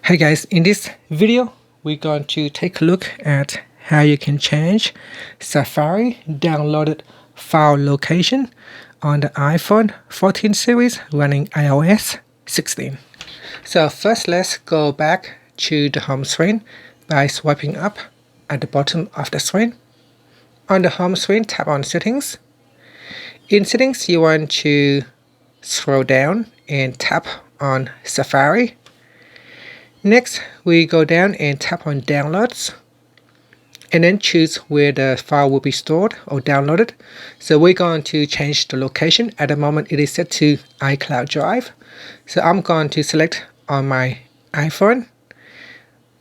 Hey guys, in this video we're going to take a look at how you can change Safari downloaded file location on the iPhone 14 series running iOS 16. So first let's go back to the home screen by swiping up at the bottom of the screen. On the home screen, tap on Settings. In Settings, you want to scroll down and tap on Safari. Next, we go down and tap on Downloads and then choose where the file will be stored or downloaded. So we're going to change the location. At the moment, it is set to iCloud Drive. So I'm going to select on my iPhone.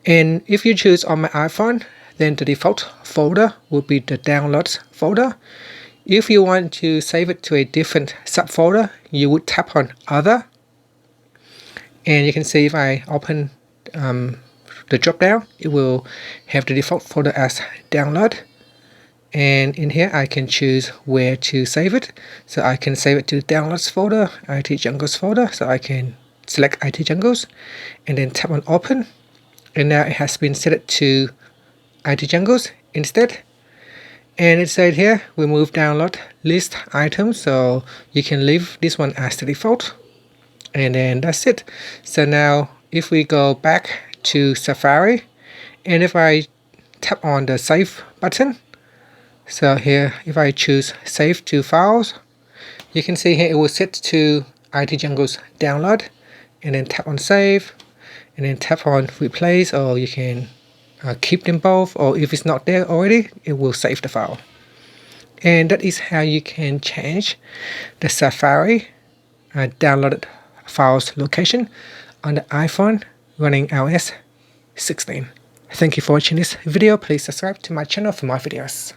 And if you choose on my iPhone, then the default folder will be the Downloads folder. If you want to save it to a different subfolder, you would tap on Other. And you can see if I open the drop down, it will have the default folder as download, and in here I can choose where to save it. So I can save it to the downloads folder, IT Jungles folder. So I can select IT Jungles and then tap on open, and now it has been set to IT Jungles instead. And it said here remove download list items, so you can leave this one as the default, and then that's it. So now if we go back to Safari, and if I tap on the save button, so here if I choose save to files, you can see here it will set to IT Jungles download, and then tap on save, and then tap on replace, or you can keep them both, or if it's not there already, it will save the file. And that is how you can change the Safari downloaded files location on the iPhone running iOS 16. Thank you for watching this video. Please subscribe to my channel for more videos.